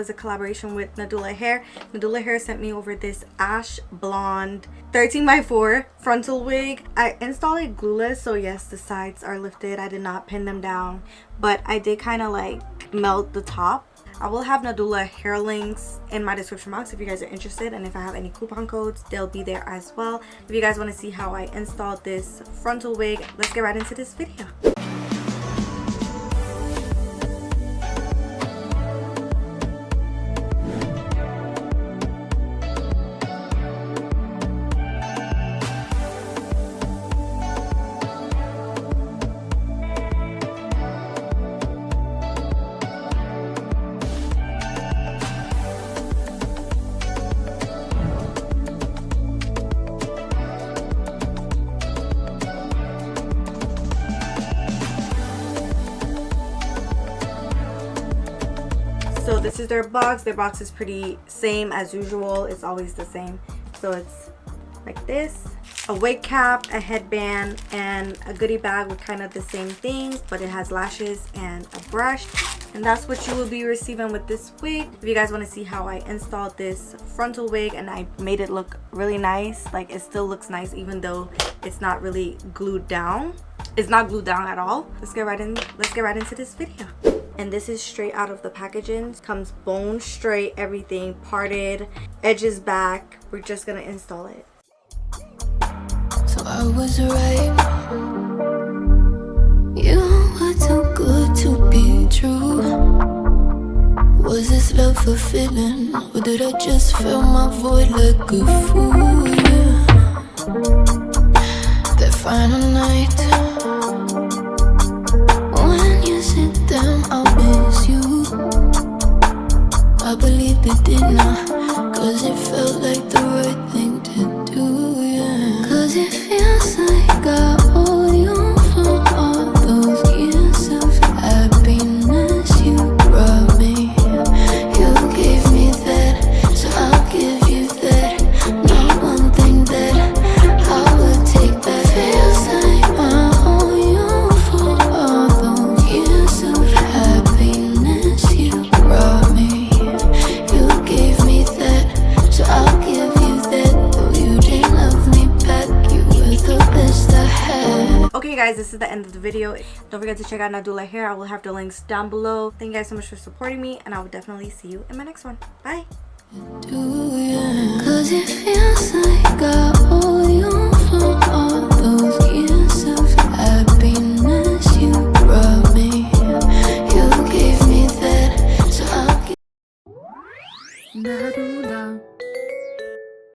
is a collaboration with Nadula Hair. Nadula Hair sent me over this ash blonde 13x4 frontal wig. I installed it glueless, so yes, the sides are lifted. I did not pin them down, but I did kind of like melt the top. I will have Nadula hair links in my description box if you guys are interested, and if I have any coupon codes, they'll be there as well. If you guys want to see how I installed this frontal wig, let's get right into this video. So this is their box. Their box is pretty same as usual. It's always the same. So it's like this. A wig cap, a headband, and a goodie bag with kind of the same things, but it has lashes and a brush. And that's what you will be receiving with this wig. If you guys want to see how I installed this frontal wig and I made it look really nice, like it still looks nice even though it's not really glued down. It's not glued down at all. Let's get right into this video. And this is straight out of the packaging. Comes bone straight, everything parted, edges back. We're just gonna install it. So I was right. You were too good to be true. Was this love fulfilling, or did I just fill my void like a fool? Yeah. That final night, I believed it did not, cause it felt like the right thing to do, yeah. Cause it feels like I owe you for all those years of happiness you brought me. You gave me that, so I'll give you that. Not one thing that I would take back. Feels like I owe you for all those years of happiness you brought me. Okay guys, this is the end of the video. Don't forget to check out Nadula Hair. I will have the links down below. Thank you guys so much for supporting me, and I will definitely see you in my next one. Bye. Cause it feels like I owe you for all those years of happiness you brought me. You gave me that, so I'll give Nadula.